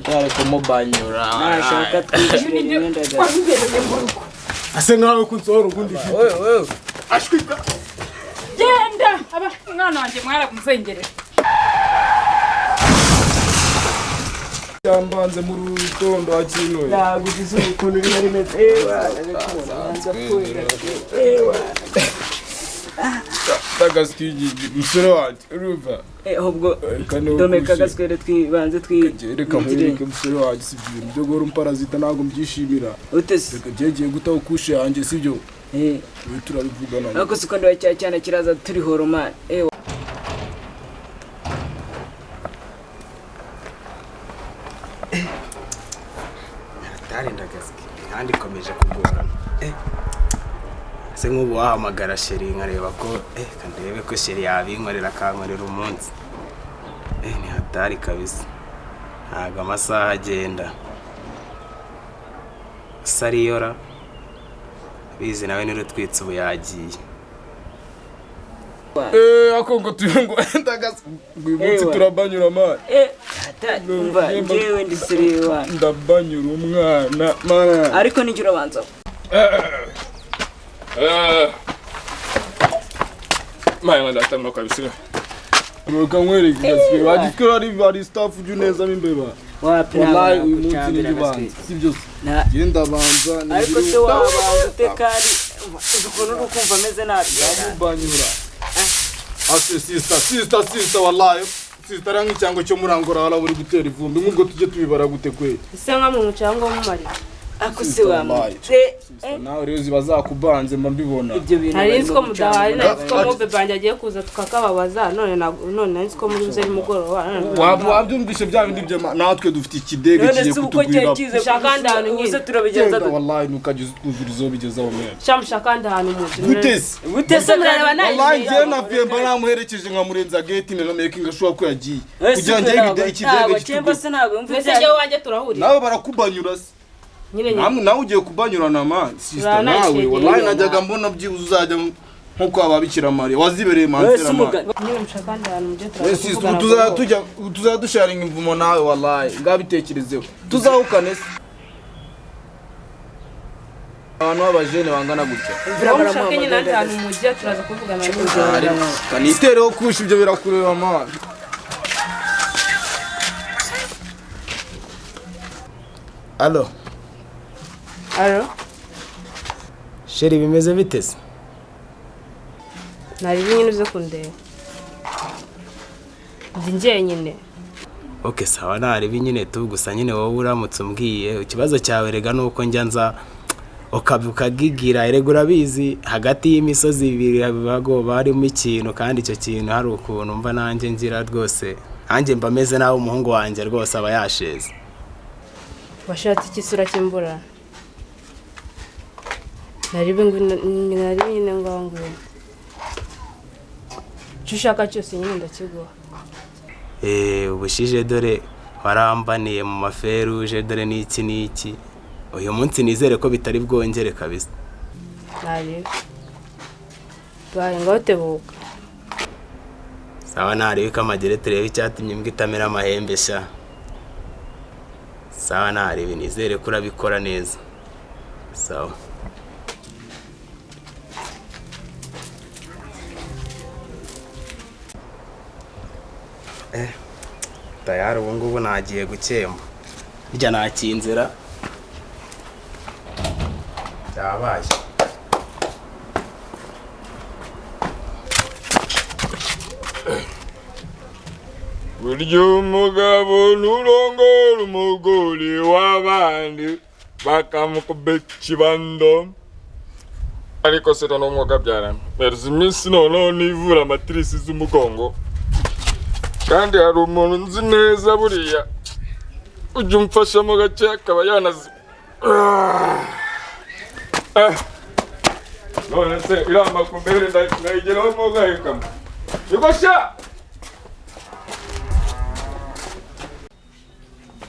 Cyari kumubanyura. Nashaka twishyure imyenda gato. Ase nkawe kunsohora ugundi. Wewe. Ashwika. Genda aba mwana wanjye mwara kumsengerera. Yambanze mu rutondo akino. Yagugize ukuntu rimwe meze. Ewa. Tagaskiji musore wacu urumva. Ahubwo domeka gaswere twibanze reka mwereke musore wacu sibyo byo gora umparazita nago mbyishimira. Utese Reka jegiye gutaho kushe yanjye sibyo. Turabivugana. Ako siko ndo cyane kiraza turi horomani. Ewa. Tarinda gaski kandi komeje kugorana. Se nk'ubu wahamagara sheri nkareba ko kandebe ko sheri yabinkorera kankorera umunsi. Ni hatari kabisa. Ntago amasaha agenda. Sariyora bizi nawe nirutwitse ubu yagiye. Akongo tuyungo ndagaski umunsi turabanyura mara. Umva jewe ndi seriwa. Ndabanyura umwana mara. Ariko nijura banza. Maya ndatamwa kabisa. Nuka mwereke gaski bagikora ari staff juneza mimbeba. Wallahi uyu munsi ni banza sibyo. Genda banza ariko se wabanza utekari ukuntu ukumva meze nabi. Banyura. Ase sister wallahi. Sister rangi cyango cyo murangora wala buri gutera ivumbi nk'ubwo tujye tubibara gute kwe. Isa nka mu mucango wo mu mari. Akuse wa nawe rero zibazakubanze mba mbibona. Hari iziko mudahari na iziko mobe banje agiye kuza tukakababaza none iziko muri uze mugoroba. Wabyumvishe bya bindi bye natwe dufite ikidege kigiye kutugwira. Shakanda hano nyine turabigenza wallahi nukagize kuzurizo bigezaho mwe. Shakanda hano mu. Gutese murareba nayi. Wallahi je navyemba namuherekeje nkamurenza gate ne making ashobora ko yagiye. Kugira ngende ikidege cyemba se ntabwo mvuze. Mbese je wanje turahurira. Nawe barakubanyura se. Nawe ugiye kubanyura na man sister nawe wallahi najyaga mbona byibuze uzajya nkuko ababikira Maria wazibereye mansera ma nyine mushakanda hano muje turahurira. Tuzajya dusharinga imvumo nawe wallahi ngabitekerezeho tuzahukane se abantu b'abajene bangana gutya. Mushake nyine nanjye hano muje turaza kuvugana n'umuntu. Kanitereho kusha ibyo birakureba man. Allo Sheri bimeze bitese? Nari nyine uze kundeba. Ndi nyine. Okay sawa nari nyine tu gusa nyine wowe uramutse umbwiye ikibazo cyawe rega nuko njya nza ukagigira eregura bizi hagati y'imisozi ibiri bibago barimo ikintu kandi icyo kintu hari ukuntu mva nanjye ngira rwose nanjye mba meze nawe umuhungu wanjye rwose aba yasheze. Washatse ikisura cy'imbura. Nari nyine ngo Chushaka cyose nyine ndakiguha. Ubushije dore warambaniye mu maferuje dore n'iki uyu munsi nizere ko bitari bwongere kabisa. Nari ngo tebuka. Sawa nari kamagere turebe icyatumye imbwa itamera amahembe sha. Sawa nari binizere ko urabikora neza. Sawa. Tayari ubu ngubu nagiye gukemba. Bijya nakinzira. Byabaye. Burya umugabo nurongora umugore w'abandi bakamukubita ikibando ariko se no mwuga byarana merzi iminsi none nivura matrisi z'umugongo kandi hari umuntu nzi neza buriya ujye umfasha mu gace akaba yanazi none se iramba kumbere ndayigeraho mu gahekamo yugosha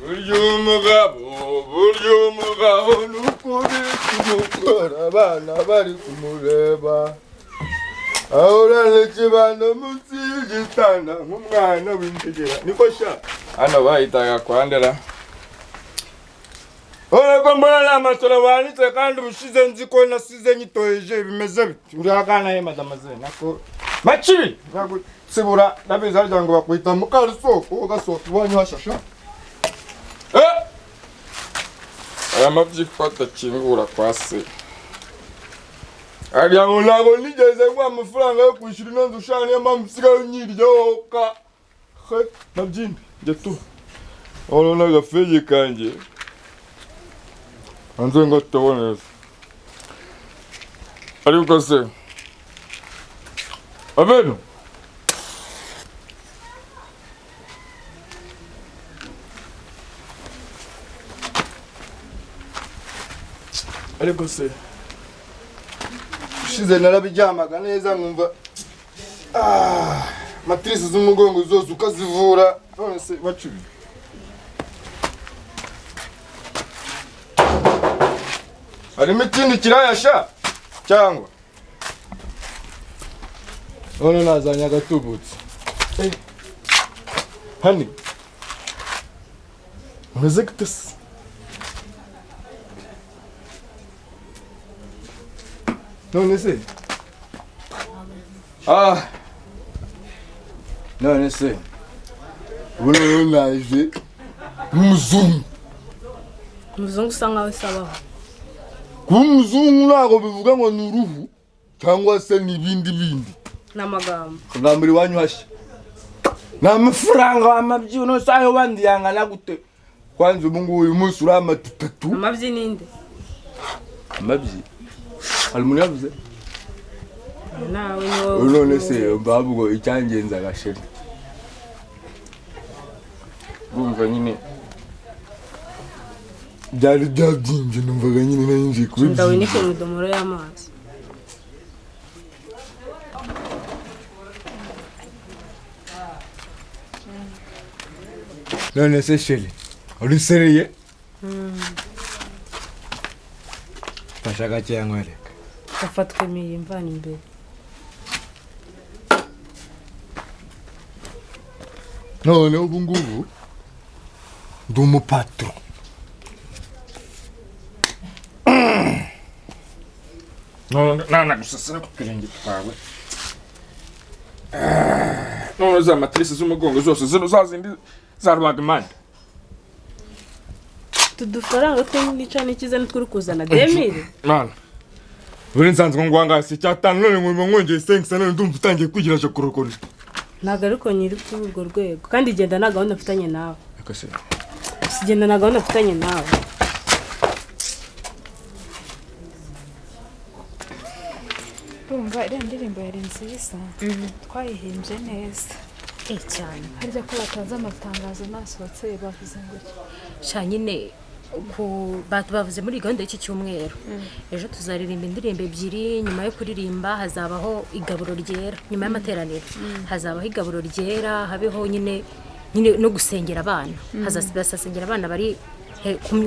burya umugabo n'ukuri kumukora abana bari kumureba ahora lekibano munsi y'igitanda nk'umwana w'integera niko sha hano bahitaga kwandera Ko mbona la matora wanitse kandi ubushize nzi ko nasize nyitoheje bimeze biti uri akana ye madamaze nako machibi sibura nabiza arya ngo bakwita mukarisoko ugasohoka ubonye hashasha aya mavyifata kingura kwa se arya ngo nabo nigeze ngo amafaranga yo kwishura inonzo ushana niyo mpamvu usigaye unyiryoka nabyindi njye tu urabona agafege kanjye hanze ngo tutaboneza ariko se abeno ariko se ushize narabiryamaga neza nkumva matrice z'umugongo zose ukazivura none se bacubi harimo ikindi kirayasha cyangwa none nazanye agatubutse hani umeze gute se none se none se ubu naje umuzungu usa nkaho sabaho kuba umuzungu ntabwo bivuga ngo ni uruhu cyangwa se n'ibindi bindi n'amagambo muri wanyu hashya ni amafaranga w'amabyino sayo bandi yangana gute kwanza ubu ngubu uyu munsi uri amatutatu amabyi ninde amabyi hari umuntu yavuze nawe none se mbabwo icyangenza agashira bumva nyine byari byabyimbye numvaga nyine nayinjiye kubibyimba ndawe nike mu domoro y'amazi none se sheri uri seriye tashaka cyangwereka afatwe imvana imbere none ubu ngubu ndi umupatro nana gusasira ku kirenge twawe none za matrice z'umugongo zose zino zazindi za rubagimande tudufaranga tw'nica n'ikiza nituri kuzana demire mana buri nsanzwe ngwangase cyatanu none ngo mwongeye 5 none ndumva utangiye kugira cyo kurokora ntago ariko nyiri kuri urwo rwego kandi genda na gahunda mfitanye nawe akase sigenda na gahunda mfitanye nawe Urumva iriya ndirimbo yari nziza twayihimbye neza cyane harya ko batanze amatangazo nasohotse bavuze ngo sha nyine bavuze muri gahunda y'iki cyumweru ejo tuzaririmba indirimbo ebyiri nyuma yo kuririmba hazabaho igaburo ryera nyuma y'amateraniro hazabaho igaburo ryera habeho nyine no gusengera abana hazasengera abana bari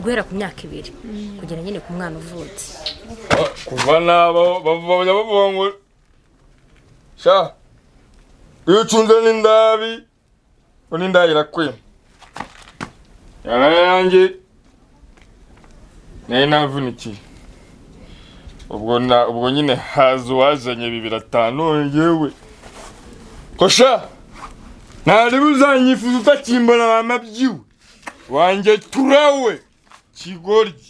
guhera ku myaka 2 kugera nyine ku mwana uvutse kuva nabo bavuga ngo sha iyo cunze n'indabi ngo n'indahira kwe yanjye navunikiye ubwo nyine hazo wazanye 205 yewe kosha ntari buzanyifuza utakimbona amabyiwe wanjye turawe kigoryi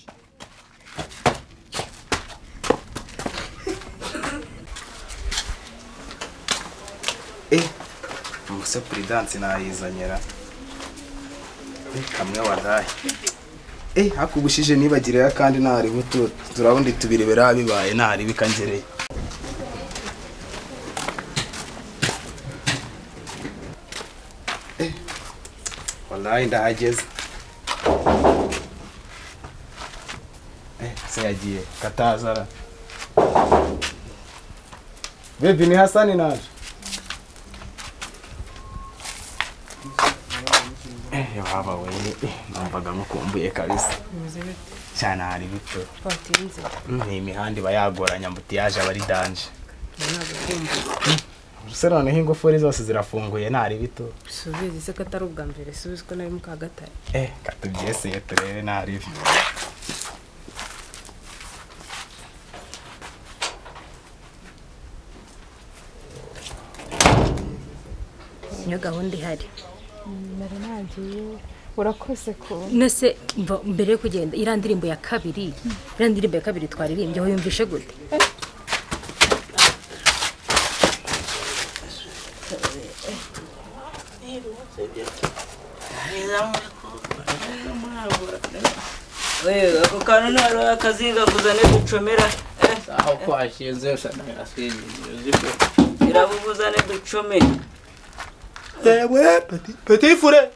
umuse prudence nayizanyera kamwe wadaye hakubushije nibagirira kandi ntari buto turabundi tubiri berabibaye ntari bikangereye wallahi ndahageze se yagiye katazara baby ni Hasani naje baba wewe ndumvaga mukumbuye kabisa cyane hari bito patinze ni imihanda bayagoranya mbutiyaje abari danje se noneho ingufuri zose zirafunguye ntari bito subizi se ko atari ubwa mbere subizi ko nari mu Kagatare katubyeseye turebe ntari bito niyo gahunda ihari nari nagiye urakoze ko nese mbere yo kugenda iriya ndirimbo ya kabiri twaririmbye wiyumvishe gute ako kantu ntaro akazinga kuzane ducomera aho kwashize usanaswinjiye irabuzane ducome petit frère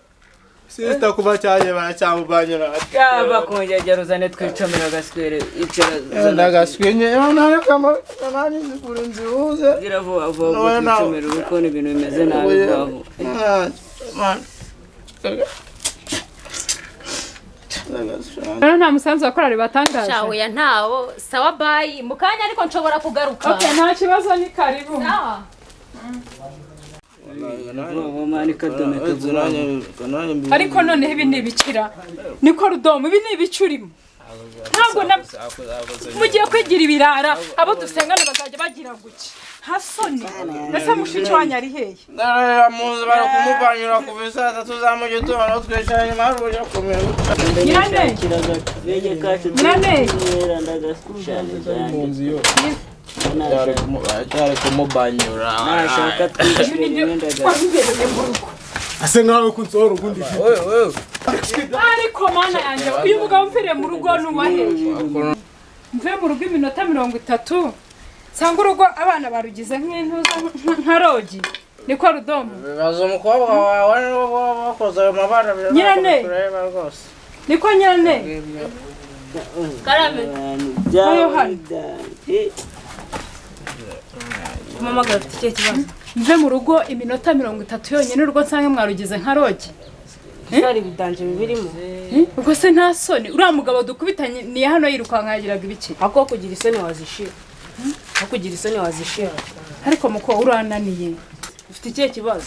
Sista kuva cyane baracyamubanyura yaba kongera ruzane twicomera gaswere icara ndagaswenye none kama nani zikurinzi uze iravuga vuga twicomera uko ni ibintu bimeze nabi baho rero nta musanzu wakorari batangaje shawe ya ntawo sawa bye mukanya ariko nshobora kugaruka nta kibazo ni karibu sawa ariko noneho ibi ni ibikira niko rudomo ibi ni ibicurimo ntabwo mugiye kwigira ibirara abo dusengana bazajya bagira guki hasoni ndetse mushiki wanyu ari hehe muzi bari kumuvanyura ku bisaza tuzamugitondo twicara nyuma y'uburyo kumera cyari kumubanyura nashaka twishyura imyenda ase nkawe kunsohora ubundi ariko mana yanjye uyu mugabo mvire mu rugo n'uwaheye mve mu rugo iminota 30 sanga urugo abana barugize nk'intuza nka rogi niko rudomo bibaza umukobwa wawe wakoze ayo mabara tureba rwose niko nyane karame mama gafite icyo kibazo mve mu rugo iminota 30 yonyine urugo nsange mwarugize nka rogi hari bidanje bibirimo ubwo se nta soni uriya mugabo dukubitanye ni hano yirukanka yagiraga ibiki ako kugira isoni wazishira kugira isoni wazishira ariko muko urananiye ufite icyo kibazo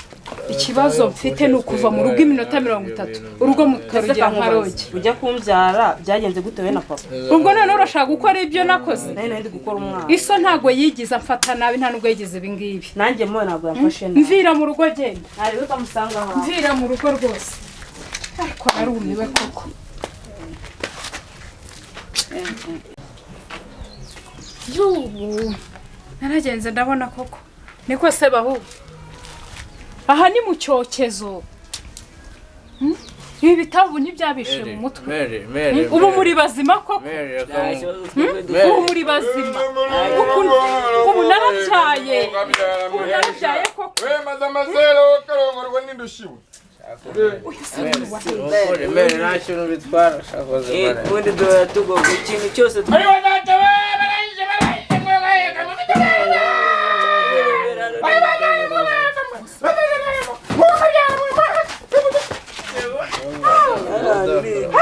ikibazo mfite ni ukuva mu rugo iminota 30 urugo mukarugira nka rogi ujya kumbyara byagenze gute we na papa ubwo none urashaka gukora ibyo nakoze ndi gukora umwana iso ntago yigize amfata nabi nta nubwo yigize ibingibi nanjye mwe ntabwo yamfashe nabi mvira mu rugo genda ari we kamusanga aho mvira mu rugo rwose ariko narumiwe koko yubu naragenze ndabona koko niko se bahu aha ni mu cyokezo ibi bitabu ntibyabishe mu mutwe ubu muri bazima koko ubu muri bazima ubu narabyaye koko we madamazelo karongorwa n'indushiwe nta kintu bitwara ubundi duhora tugomba ikintu cyose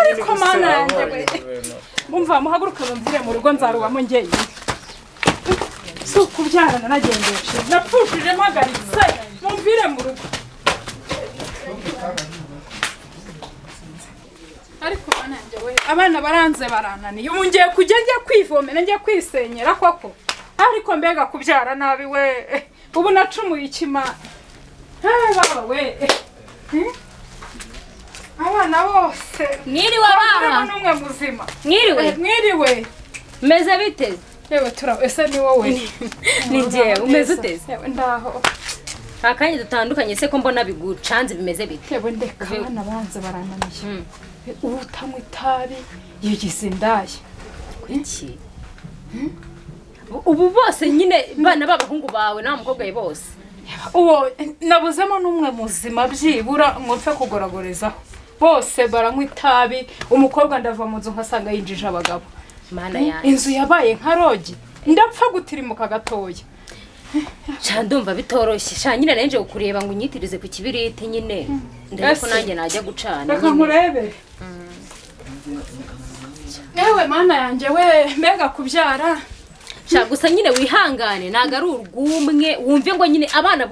ariko mana yanjye we mumva muhaguruka mumvire mu rugo nzarubamo njyenyine si ukubyara naragendeshe napfushije mpagaritse mumvire mu rugo ariko mana yanjye we abana baranze barananiye ubu ngiye kujya njya kwivomera njya kwisenyera koko ariko mbega kubyara nabi we ubu nacumuye ikimana baba we abana bose mwiriwe abana n'umwe muzima mwiriwe meze biteze yewe ese ni wowe ni njyewe umeze uteze yewe ndaho akanya dutandukanye se ko mbona bigucanze bimeze bite yewe ndeka abana banze barananiye utanywa itabi yigize indaya iki ubu bose nyine bana b'abahungu bawe nta mukobwa bose uwo nabuzemo n'umwe muzima byibura ngo mfe kugoragorezaho bose baranywa itabi umukobwa ndava mu nzu nkasanga yinjije abagabo mana yanjye inzu yabaye nka rogi ndapfa gutirimuka gatoya ndumva bitoroshye sha nyine nanjye ukureba ngo unyitirize ku kibiriti nyine ndetse ko nanjye najya gucana reka nkurebe yewe mana yanjye we mbega kubyara sha gusa nyine wihangane ntago ari urwumwe wumve ngo nyine abana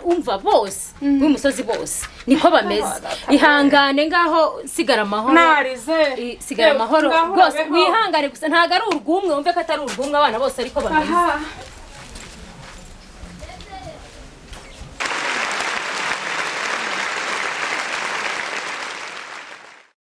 umva bose b'umusozi bose niko bameze ihangane ngaho sigara amahoro narize sigara amahoro rwose wihangane gusa ntago ari urwumwe wumve ko atari urwumwe abana bose ariko bameze